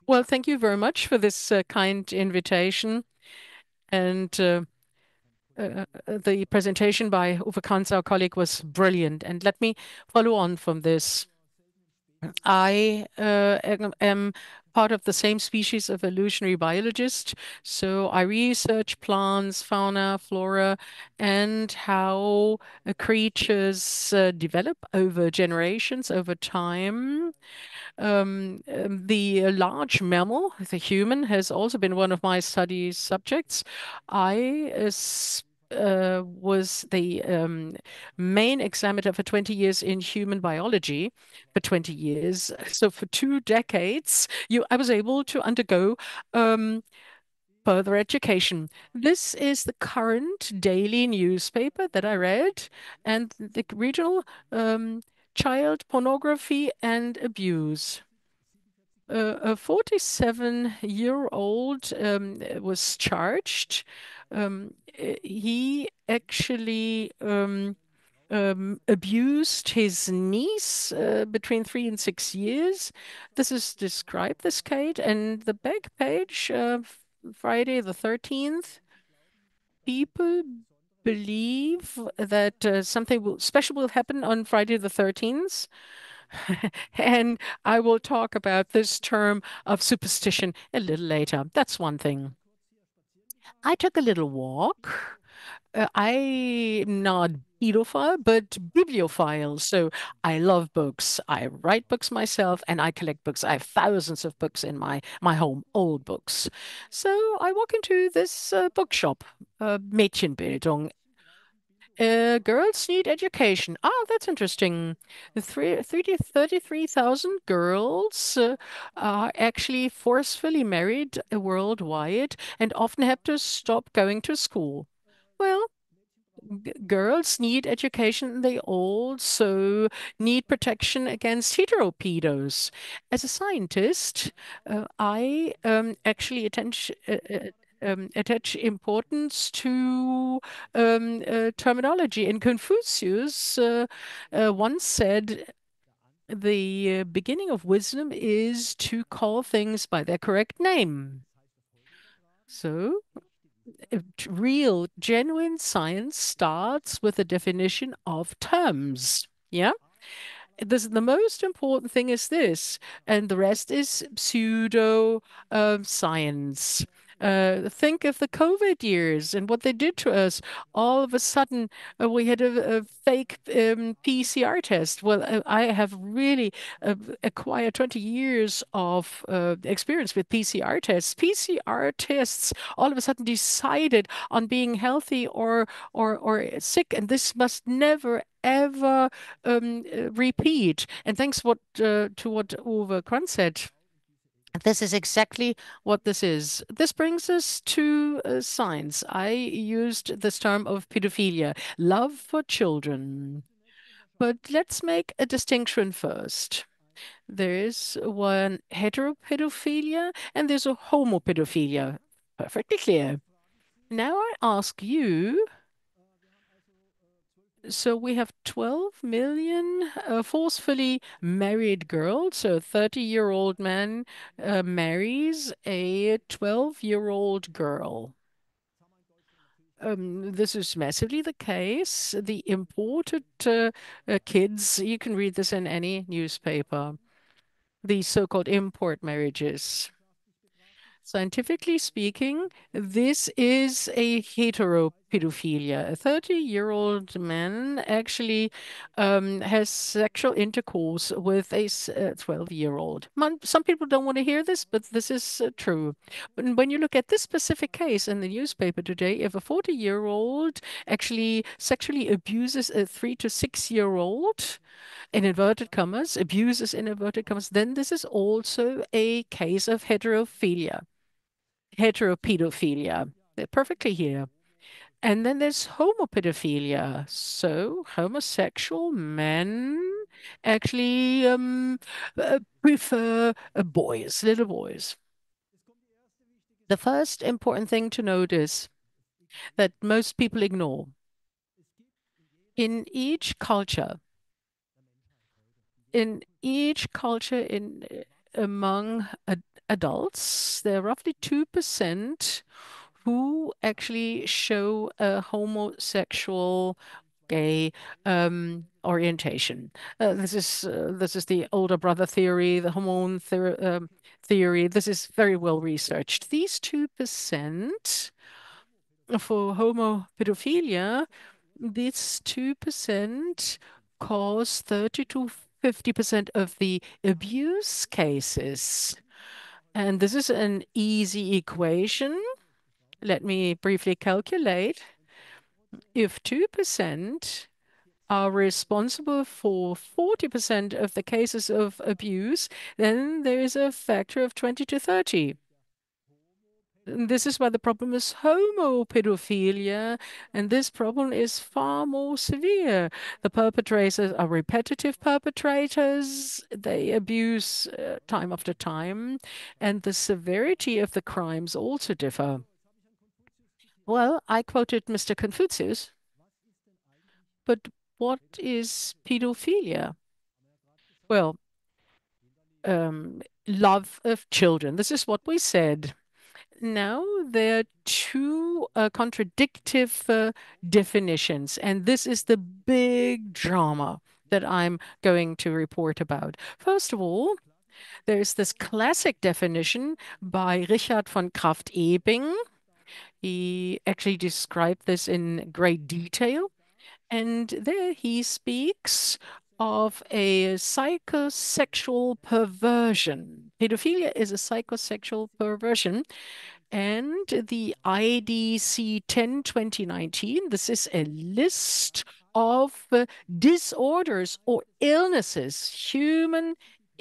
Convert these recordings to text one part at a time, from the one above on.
Well, thank you very much for this kind invitation. And the presentation by Uwe Kantz, our colleague, was brilliant. And let me follow on from this. I am part of the same species of evolutionary biologist. So I research plants, fauna, flora, and how creatures develop over generations, over time. The large mammal, the human, has also been one of my study subjects. I was the main examiner for 20 years in human biology for 20 years. So for 2 decades, I was able to undergo further education. This is the current daily newspaper that I read, and the regional child pornography and abuse. A 47-year-old was charged. He actually abused his niece between 3 and 6 years. This is described, this case, and the back page of Friday the 13th. People believe that special will happen on Friday the 13th. And I will talk about this term of superstition a little later. That's one thing. I took a little walk. I'm not pedophile, but bibliophile. So I love books. I write books myself and I collect books. I have thousands of books in my home, old books. So I walk into this bookshop, Mädchenbildung. Girls need education. Ah, that's interesting. 33,000 girls are actually forcefully married worldwide and often have to stop going to school. Well, girls need education. They also need protection against heteropedos. As a scientist, I actually attach importance to terminology. And Confucius once said, the beginning of wisdom is to call things by their correct name. So, real, genuine science starts with a definition of terms. Yeah. The most important thing is this, and the rest is pseudo science. Think of the COVID years and what they did to us. All of a sudden, we had a fake PCR test. Well, I have really acquired 20 years of experience with PCR tests. PCR tests all of a sudden decided on being healthy or sick, and this must never ever repeat. And thanks to what Uwe Kranz said. This is exactly what this is. This brings us to science. I used this term of pedophilia, love for children. But let's make a distinction first. There is one heteropedophilia and there's a homopedophilia. Perfectly clear. Now I ask you, so we have 12 million forcefully married girls. So a 30-year-old man marries a 12-year-old girl. This is massively the case. The imported kids, you can read this in any newspaper, the so-called import marriages. Scientifically speaking, this is a heteropedophilia. A 30-year-old man actually has sexual intercourse with a 12-year-old. Some people don't want to hear this, but this is true. But when you look at this specific case in the newspaper today, if a 40-year-old actually sexually abuses a 3 to 6-year-old, in inverted commas, abuses in inverted commas, then this is also a case of heteropedophilia. They're perfectly here. And then there's homopedophilia. So homosexual men actually prefer boys, little boys. The first important thing to note is that most people ignore. In each culture, in among adults, there are roughly 2% who actually show a homosexual gay orientation. This is the older brother theory, the hormone theory. This is very well researched. These 2% for homopedophilia, these 2% cause 30 to 50% of the abuse cases. And this is an easy equation. Let me briefly calculate. If 2% are responsible for 40% of the cases of abuse, then there is a factor of 20 to 30. And this is why the problem is homopedophilia, and this problem is far more severe. The perpetrators are repetitive perpetrators, they abuse time after time, and the severity of the crimes also differ. Well, I quoted Mr. Confucius, but what is pedophilia? Well, love of children. This is what we said. Now, there are two contradictive definitions, and this is the big drama that I'm going to report about. First of all, there's this classic definition by Richard von Krafft-Ebing. He actually described this in great detail. And there he speaks of a psychosexual perversion. Pedophilia is a psychosexual perversion. And the IDC 10 2019, this is a list of disorders or illnesses, human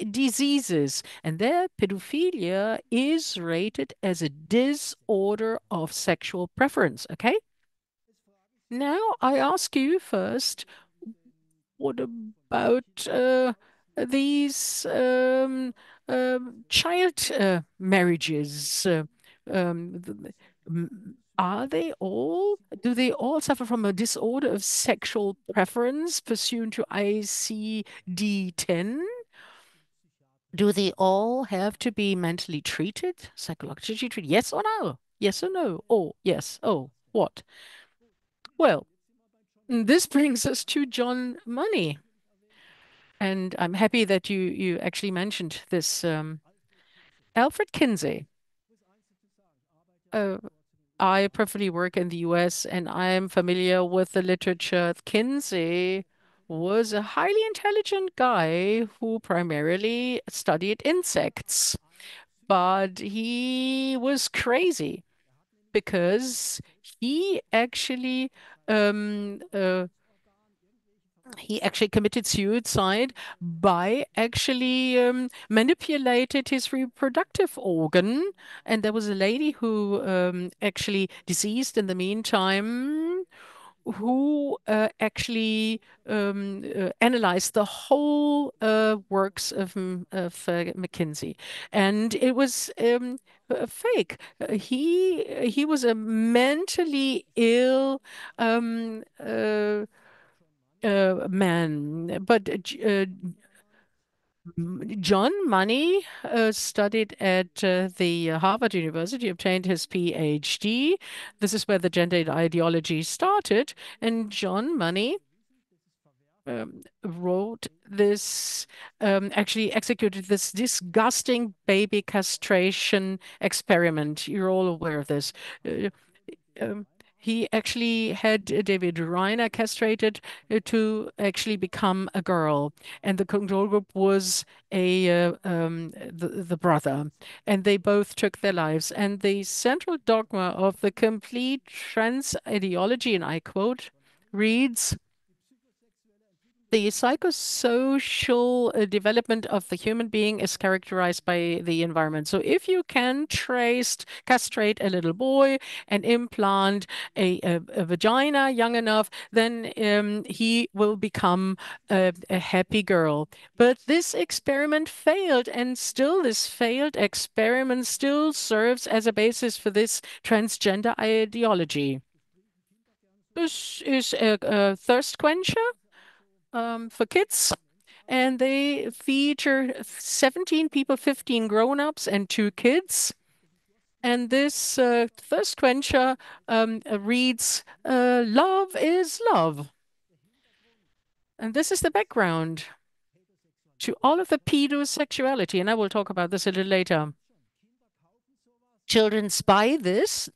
diseases. And there, pedophilia is rated as a disorder of sexual preference. Okay? Now, I ask you first, what about these child marriages? Are they all, do they all suffer from a disorder of sexual preference pursuant to ICD 10? Do they all have to be mentally treated, psychologically treated? Yes or no? Yes or no? Oh, yes. Oh, what? Well, this brings us to John Money. And I'm happy that you actually mentioned this. Alfred Kinsey. Uh, I preferably work in the US and I'm familiar with the literature. Kinsey was a highly intelligent guy who primarily studied insects, but he was crazy because um, uh, he actually committed suicide by actually manipulated his reproductive organ. And there was a lady who actually deceased in the meantime, who actually analyzed the whole works of, McKinsey, and it was fake. He was a mentally ill man. But John Money studied at the Harvard University, obtained his PhD. This is where the gender ideology started. And John Money wrote this, actually executed this disgusting baby castration experiment. You're all aware of this. Uh, um, he actually had David Reiner castrated to actually become a girl, and the control group was the brother, and they both took their lives. And the central dogma of the complete trans ideology, and I quote, reads, the psychosocial development of the human being is characterized by the environment. So if you can castrate a little boy and implant a vagina young enough, then he will become a happy girl. But this experiment failed, and still this failed experiment still serves as a basis for this transgender ideology. This is a thirst quencher for kids. and they feature 17 people, 15 grown-ups, and 2 kids. And this thirst quencher reads, Love is love. And this is the background to all of the pedosexuality. And I will talk about this a little later. Children spy this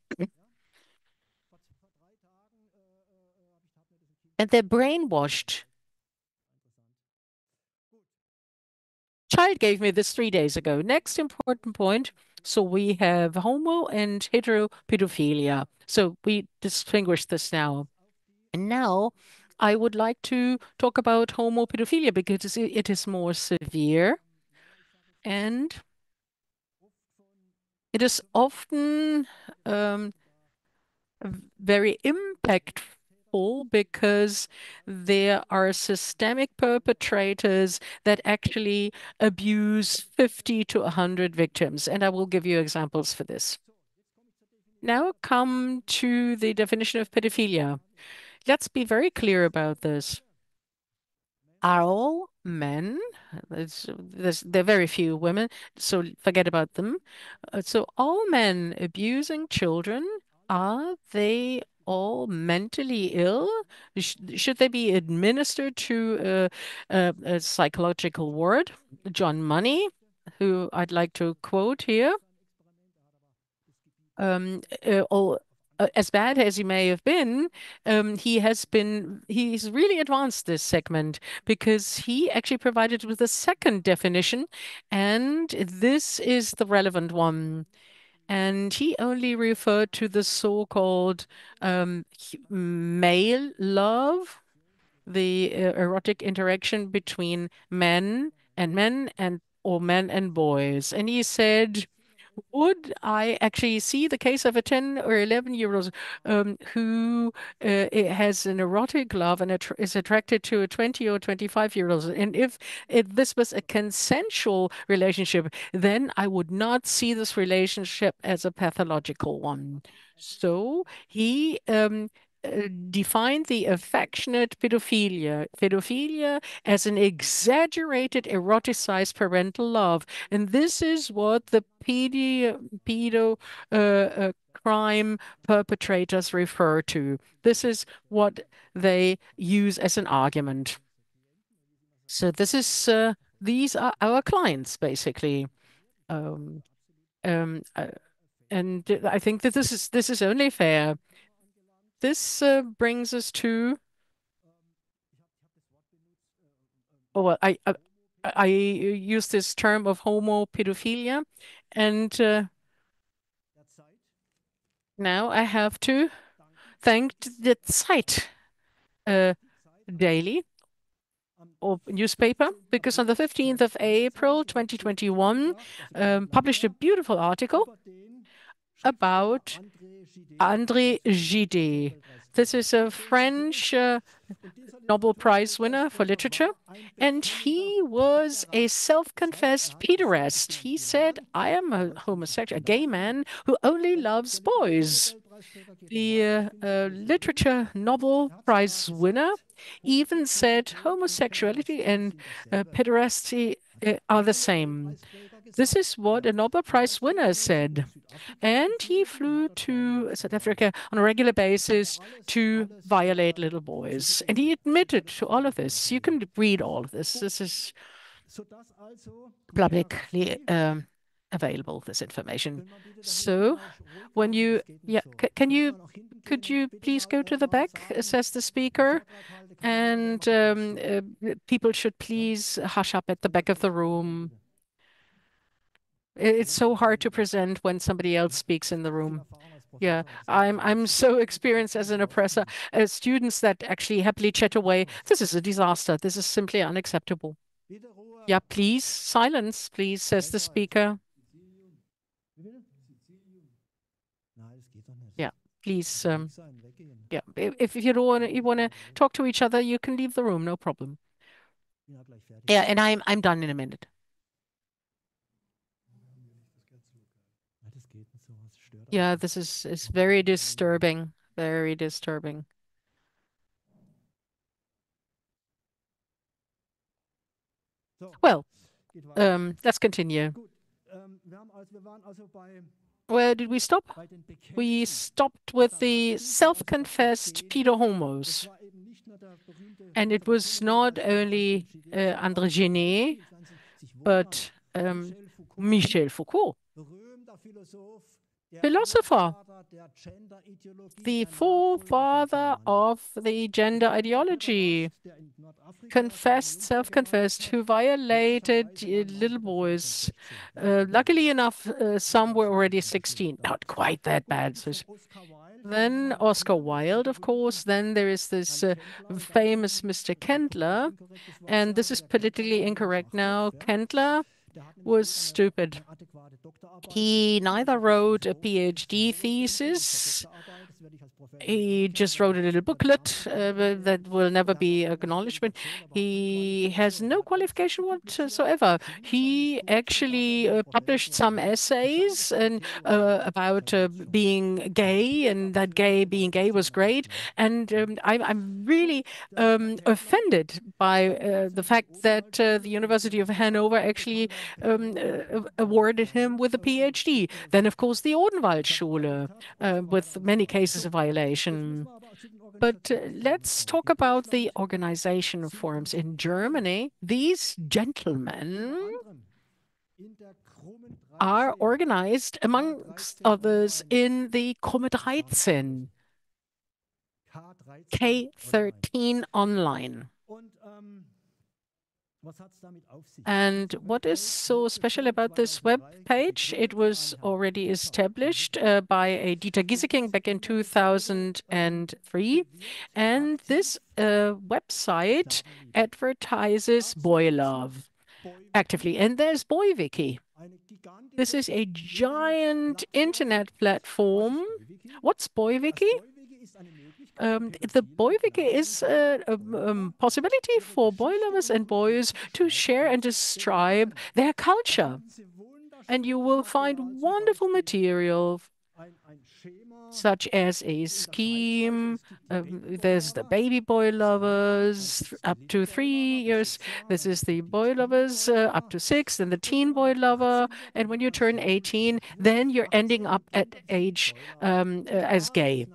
and they're brainwashed. Child gave me this 3 days ago. Next important point. So we have homo and hetero pedophilia. So we distinguish this now. And now I would like to talk about homo pedophilia because it is more severe and it is often um, very impactful because there are systemic perpetrators that actually abuse 50 to 100 victims. And I will give you examples for this. Now come to the definition of pedophilia. Let's be very clear about this. Are all men, there are very few women, so forget about them. So all men abusing children, are they all mentally ill? Should they be administered to a psychological ward? John Money, who I'd like to quote here, or as bad as he may have been, he's really advanced this segment because he actually provided with a second definition, and this is the relevant one. And he only referred to the so-called male love, the erotic interaction between men and or men and boys. And he said, would I actually see the case of a 10 or 11-year-old who has an erotic love and is attracted to a 20 or 25-year-old? And if this was a consensual relationship, then I would not see this relationship as a pathological one. So he defined the affectionate pedophilia as an exaggerated, eroticized parental love. And this is what the pedo crime perpetrators refer to. This is what they use as an argument. So these are our clients, basically. Um, um, uh, and I think that this is only fair. This brings us to, oh, well, I use this term of homo pedophilia, and now I have to thank the Zeit uh, daily or newspaper because on the 15th of April 2021 published a beautiful article about André Gide. This is a French Nobel Prize winner for literature, and he was a self-confessed pederast. He said, I am a homosexual, a gay man who only loves boys. The literature Nobel Prize winner even said homosexuality and pederasty are the same. This is what a Nobel Prize winner said. And he flew to South Africa on a regular basis to violate little boys. And he admitted to all of this. You can read all of this. This is publicly available, this information. So when you, yeah, could you please go to the back, says the speaker, and people should please hush up at the back of the room. It's so hard to present when somebody else speaks in the room. Yeah, I'm so experienced as an oppressor. Students that actually happily chat away. This is a disaster. This is simply unacceptable. Yeah, please, silence, please, says the speaker. Yeah, please. Yeah, if you don't want to, you want to talk to each other, you can leave the room, no problem. Yeah, and I'm done in a minute. Yeah, this is very disturbing, very disturbing. Well, let's continue. Where did we stop? We stopped with the self-confessed pedo-homos. And it was not only André Genet, but Michel Foucault, philosopher, the forefather of the gender ideology, confessed, self-confessed, who violated little boys. Luckily enough, some were already 16. Not quite that bad. Then Oscar Wilde, of course. Then there is this famous Mr. Kendler, and this is politically incorrect now. Kendler was stupid. He neither wrote a PhD thesis, he just wrote a little booklet that will never be acknowledgement. He has no qualification whatsoever. He actually published some essays and about being gay, and that being gay was great. And I'm really offended by the fact that the University of Hanover actually awarded him with a PhD. Then, of course, the Odenwaldschule with many cases of violation. But let's talk about the organization forms. In Germany, these gentlemen are organized, amongst others, in the Krumme 13, K13 online. And what is so special about this web page? It was already established by a Dieter Gieseking back in 2003. And this website advertises boy love actively. And there's BoyWiki. This is a giant internet platform. What's BoyWiki? The BoyWiki is a possibility for boy lovers and boys to share and describe their culture. And you will find wonderful material such as a scheme. There's the baby boy lovers up to 3 years. This is the boy lovers up to 6, and the teen boy lover. And when you turn 18, then you're ending up at age as gay.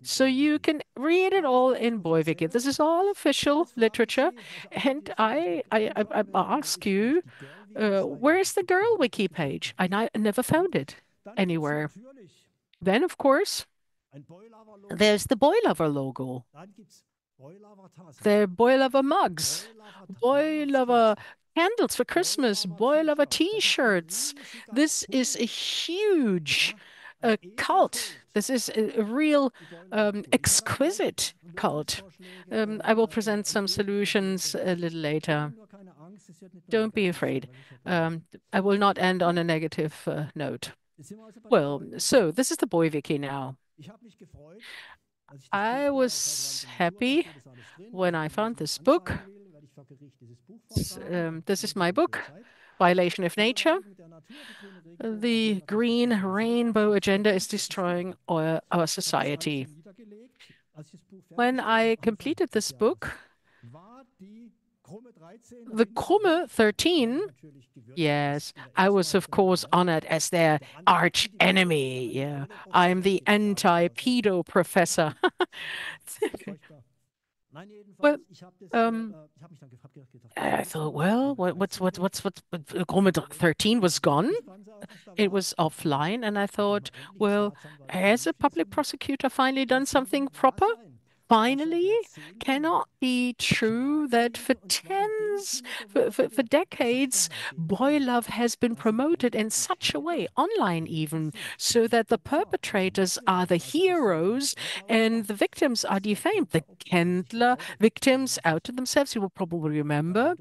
So you can read it all in BoyWiki. This is all official literature. And I ask you, where is the girl wiki page? I never found it anywhere. Then, of course, there's the boy lover logo. There are boy lover mugs, boy lover candles for Christmas, boy lover t-shirts. This is a huge cult. This is a real exquisite cult. I will present some solutions a little later. Don't be afraid. I will not end on a negative note. Well, so this is the BoyWiki now. I was happy when I found this book. This is my book, Violation of Nature. The green rainbow agenda is destroying our society. When I completed this book, the Krumme 13, yes, I was, of course, honored as their arch enemy. Yeah, I'm the anti-pedo professor. Well, I thought, well, Krumme 13 was gone. It was offline, and I thought, well, has a public prosecutor finally done something proper? Finally, cannot be true that for decades, boy love has been promoted in such a way, online even, so that the perpetrators are the heroes and the victims are defamed. The Kendler victims outed themselves, you will probably remember.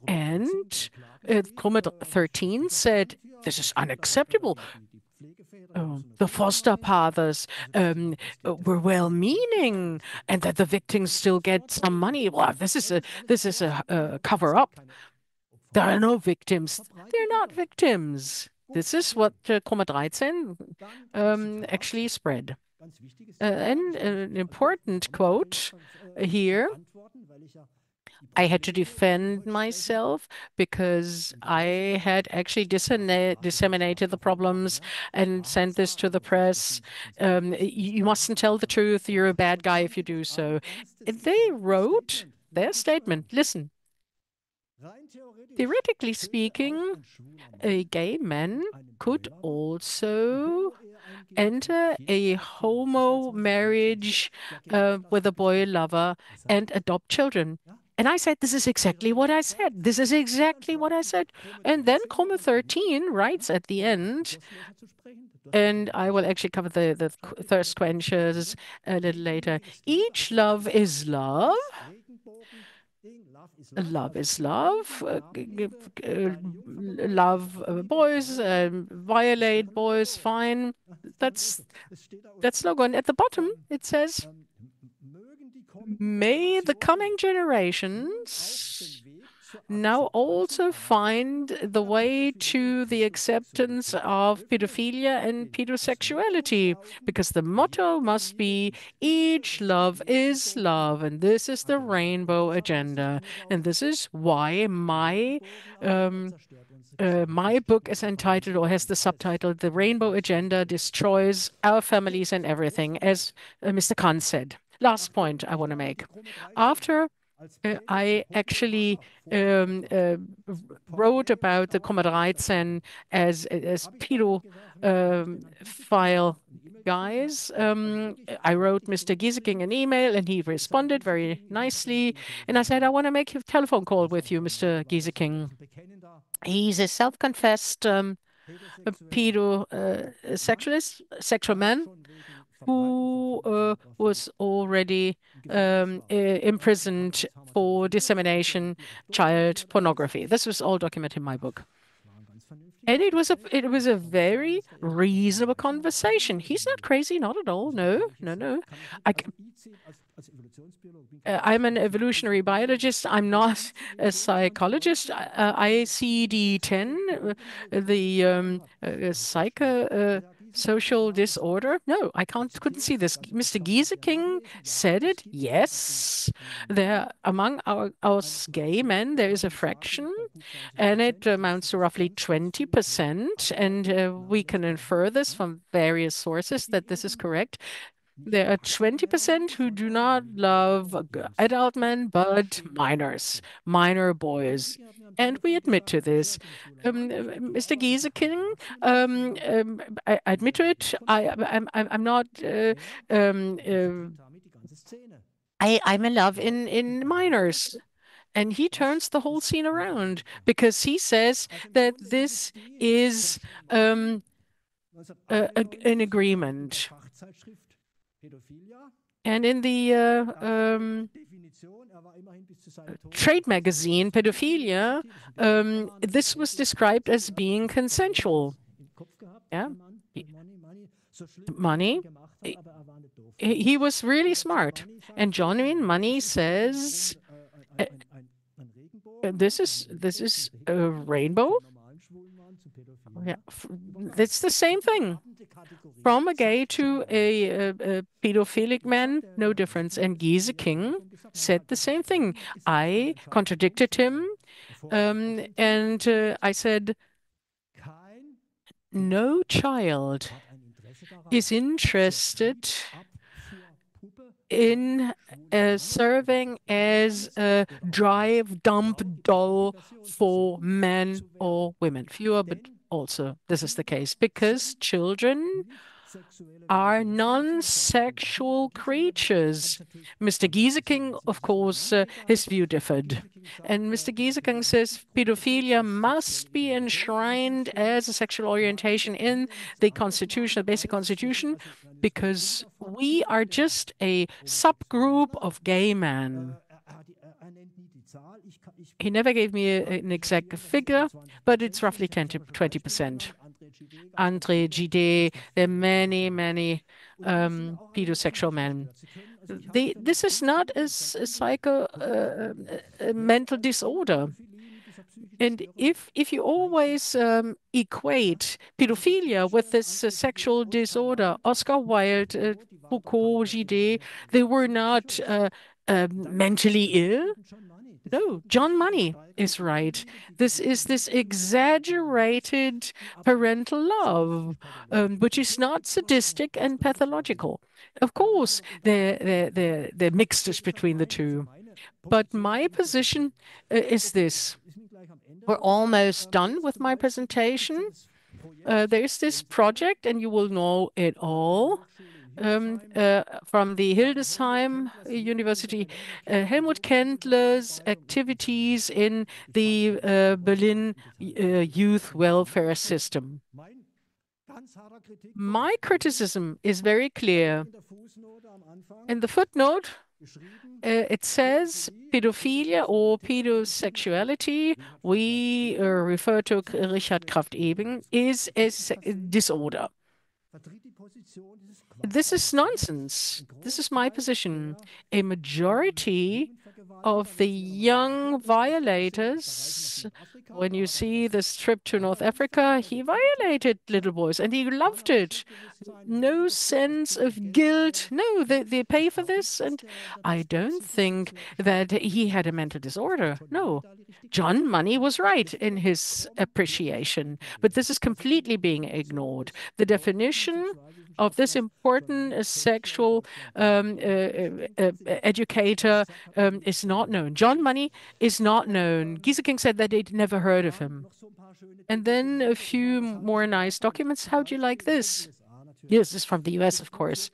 And Krumme 13 said, this is unacceptable. The foster fathers were well-meaning, and that the victims still get some money. Well, this is a cover-up. There are no victims. They're not victims. This is what Krumme 13 actually spread. And an important quote here. I had to defend myself because I had actually disseminated the problems and sent this to the press. You mustn't tell the truth. You're a bad guy if you do so. And they wrote their statement. Listen, theoretically speaking, a gay man could also enter a homo marriage with a boy lover and adopt children. And I said, this is exactly what I said. This is exactly what I said. And then Comma 13 writes at the end, and I will actually cover the thirst quenchers a little later. Each love is love. Love is love. Love boys, violate boys, fine. That's that's no good. At the bottom, it says, may the coming generations now also find the way to the acceptance of pedophilia and pedosexuality, because the motto must be each love is love, and this is the rainbow agenda. And this is why my book is entitled or has the subtitle The Rainbow Agenda Destroys Our Families and Everything, as Mr. Kant said. Last point I want to make. After I actually um, uh, wrote about the Kommentaren as pedophile guys. I wrote Mr. Gieseking an email and he responded very nicely. And I said, I want to make a telephone call with you, Mr. Gieseking. He's a self-confessed a sexual man who was already imprisoned for dissemination child pornography. This was all documented in my book. And it was a very reasonable conversation. He's not crazy, not at all. No, no, no. I, I'm an evolutionary biologist. I'm not a psychologist. ICD-10, social disorder. No, I couldn't see this. Mr. Gieseking said it. Yes, there among us gay men, there is a fraction, and it amounts to roughly 20%. And we can infer this from various sources that this is correct. There are 20% who do not love adult men, but minor boys. And we admit to this. Mr. Gieseking, I admit to it. I'm not. I'm in love in minors. And he turns the whole scene around because he says that this is an agreement. And in the trade magazine, Pedophilia, this was described as being consensual. Yeah. Money. He was really smart. And John Money says, this is a rainbow. Yeah, it's the same thing. From a gay to a pedophilic man, no difference. And Gieseking said the same thing. I contradicted him, and I said, no child is interested in serving as a drive dump doll for men or women. Fewer, but also this is the case because children are non-sexual creatures. Mr. Gieseking, of course, his view differed. And Mr. Gieseking says pedophilia must be enshrined as a sexual orientation in the Constitution, the basic Constitution, because we are just a subgroup of gay men. He never gave me an exact figure, but it's roughly 10 to 20%. Andre Gide, there are many pedosexual men. This is not a mental disorder. And if you always equate pedophilia with this sexual disorder, Oscar Wilde, Foucault, Gide, they were not mentally ill. No, John Money is right. This is this exaggerated parental love, which is not sadistic and pathological. Of course, they're mixed between the two. But my position is this. We're almost done with my presentation. There's this project, and you will know it all, from the Hildesheim University, Helmut Kendler's activities in the Berlin youth welfare system. My criticism is very clear. In the footnote, it says pedophilia or pedosexuality, we refer to Richard Kraft-Ebing, is a disorder. This is nonsense. This is my position. A majority of the young violators, when you see this trip to North Africa, he violated little boys and he loved it. No sense of guilt. No, they pay for this. And I don't think that he had a mental disorder. No. John Money was right in his appreciation, but this is completely being ignored. The definition of this important sexual educator is not known. John Money is not known. Gieseking said that they'd never heard of him. And then a few more nice documents. How do you like this? Yes, this is from the US, of course.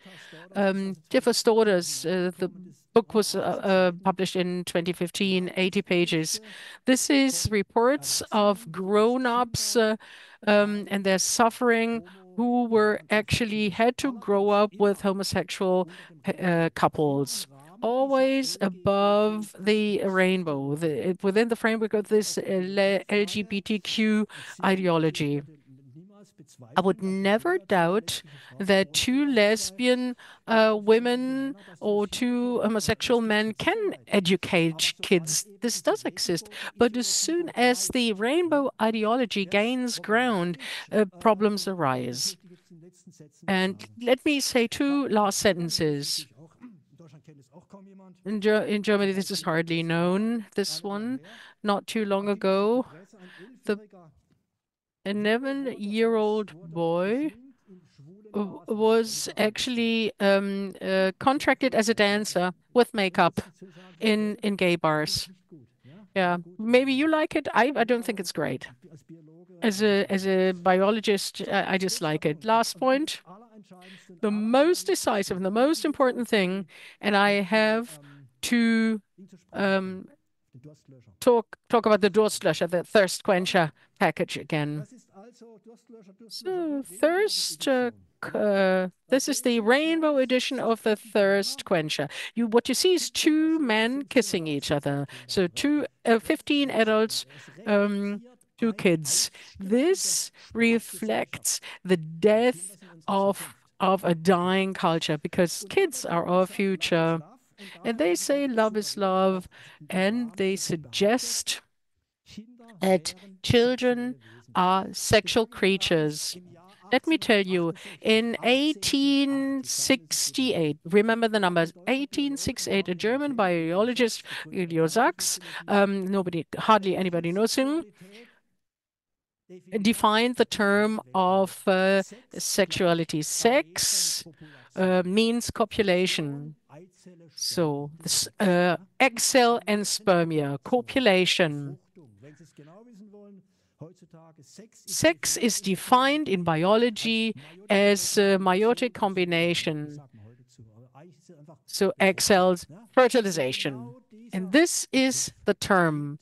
Differ's Daughters, the book was published in 2015, 80 pages. This is reports of grown-ups and their suffering who were actually had to grow up with homosexual couples. Always above the rainbow, within the framework of this LGBTQ ideology. I would never doubt that two lesbian women or two homosexual men can educate kids. This does exist. But as soon as the rainbow ideology gains ground, problems arise. And let me say two last sentences. In Germany, this is hardly known, this one. Not too long ago, the 11-year-old boy was actually contracted as a dancer with makeup in gay bars. Yeah, maybe you like it. I don't think it's great. As a biologist, I dislike it. Last point, the most decisive and the most important thing, and I have to um, talk about the Durstlöscher, the thirst quencher package again. So this is the rainbow edition of the thirst quencher. What you see is two men kissing each other. So 15 adults, two kids. This reflects the death of a dying culture because kids are our future. And they say love is love, and they suggest that children are sexual creatures. Let me tell you, in 1868, remember the numbers, 1868, a German biologist, Julio Sachs, hardly anybody knows him, defined the term of sexuality. Sex means copulation. So, this, egg cell and spermia, copulation. Sex is defined in biology as a meiotic combination. So, egg cells, fertilization. And this is the term.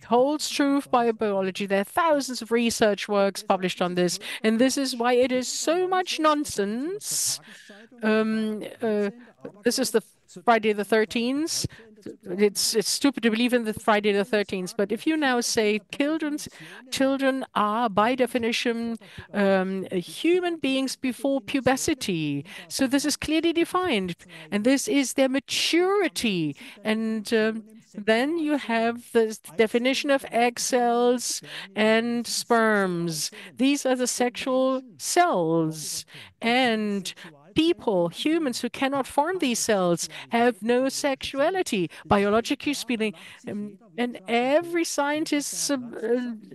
Holds true by biology. There are thousands of research works published on this, and this is why it is so much nonsense. This is the Friday the 13th. It's stupid to believe in the Friday the 13th, but if you now say children are by definition human beings before puberty, so this is clearly defined, and this is their maturity, and then you have the definition of egg cells and sperms. These are the sexual cells. And People, humans who cannot form these cells, have no sexuality, biologically speaking. And every scientist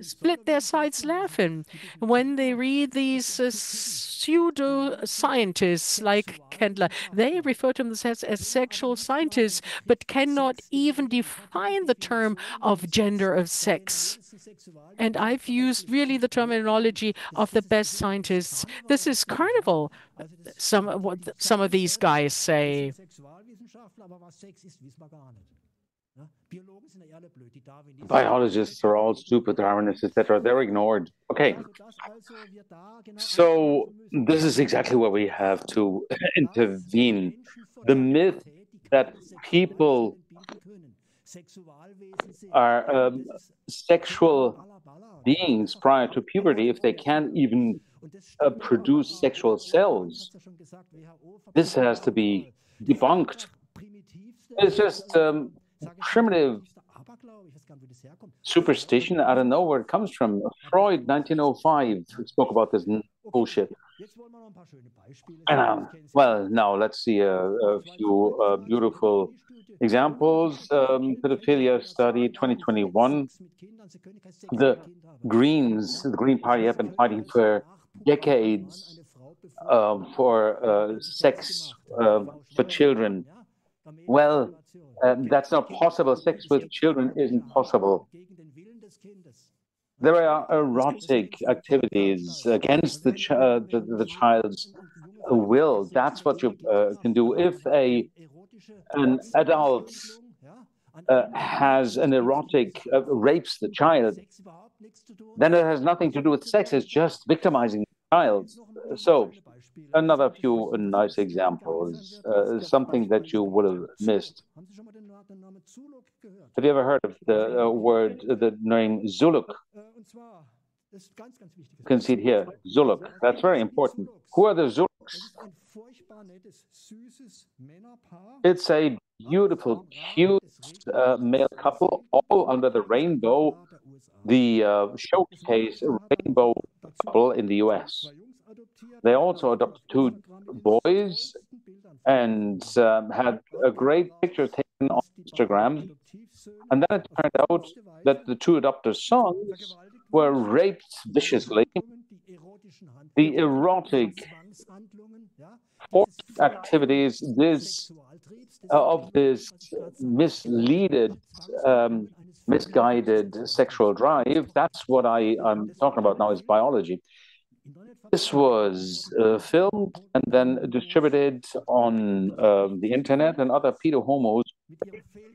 split their sides laughing when they read these pseudo scientists like Kendler. They refer to themselves as sexual scientists, but cannot even define the term of gender of sex. And I've used really the terminology of the best scientists. This is carnival, what some of these guys say. Biologists are all stupid, Darwinists, etc. They're ignored. Okay, so this is exactly where we have to intervene. The myth that people are sexual beings prior to puberty if they can't even produce sexual cells. This has to be debunked. It's just primitive superstition. I don't know where it comes from. Freud, 1905, spoke about this bullshit. And well, now let's see a few beautiful examples. Pedophilia study 2021. The Greens, the Green Party, have been fighting for decades for sex for children. Well, that's not possible. Sex with children isn't possible. There are erotic activities against the child's will. That's what you can do. If an adult has an erotic rapes the child, then it has nothing to do with sex. It's just victimizing the child. So another few nice examples, something that you would have missed. Have you ever heard of the the name Zuluk? You can see it here, Zuluk. That's very important. Who are the Zuluks? It's a beautiful, cute male couple, all under the rainbow, the showcase rainbow couple in the US. They also adopted two boys and had a great picture taken on Instagram. And then it turned out that the two adopted sons were raped viciously. The erotic forced activities of this misguided sexual drive, that's what I'm talking about now is biology. This was filmed and then distributed on the internet, and other pedo homos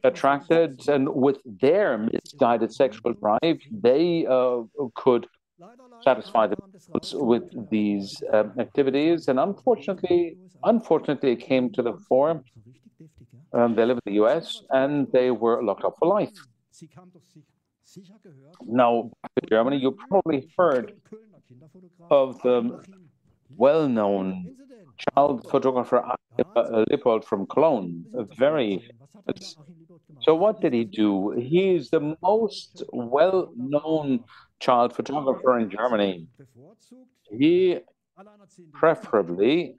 attracted, and with their misguided sexual drive, they could satisfy themselves with these activities. And unfortunately, it came to the fore. They live in the US, and they were locked up for life. Now, in Germany, you probably heard of the well-known child photographer Leopold from Cologne, very famous. So what did he do? He is the most well-known child photographer in Germany. He preferably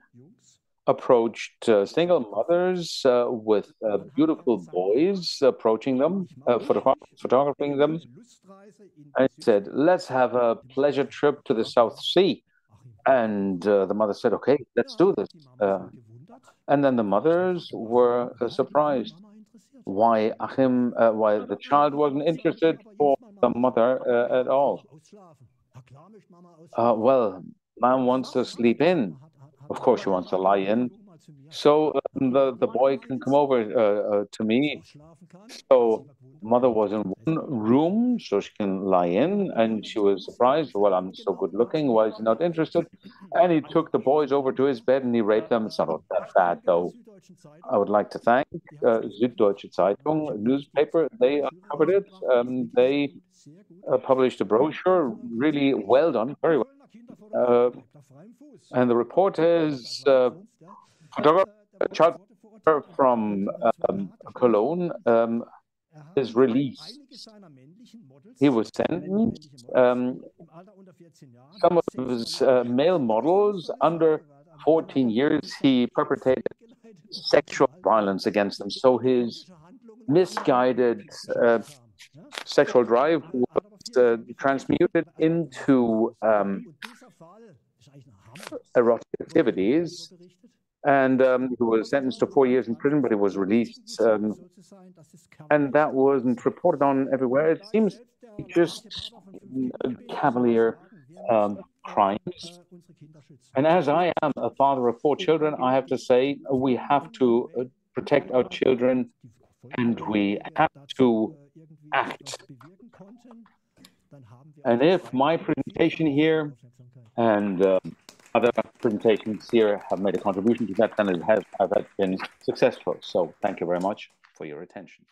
approached single mothers with beautiful boys, approaching them, photographing them, and he said, "Let's have a pleasure trip to the South Sea." And the mother said, "Okay, let's do this." And then the mothers were surprised why why the child wasn't interested for the mother at all. Well, mom wants to sleep in. Of course, she wants to lie in. So the boy can come over to me. So mother was in one room, so she can lie in, and she was surprised. Well, I'm so good looking. Why is he not interested? And he took the boys over to his bed and he raped them. It's not that bad, though. I would like to thank Süddeutsche Zeitung newspaper. They covered it. They published a brochure. Really well done, very well. And the report is photographer, child from Cologne is released. He was sentenced. Some of his male models under 14 years, he perpetrated sexual violence against them. So his misguided sexual drive was transmuted into erotic activities. And he was sentenced to 4 years in prison, but he was released. And that wasn't reported on everywhere. It seems just cavalier crimes. And as I am a father of 4 children, I have to say we have to protect our children, and we have to act. And if my presentation here and other presentations here have made a contribution to that, then it has been successful. So thank you very much for your attention.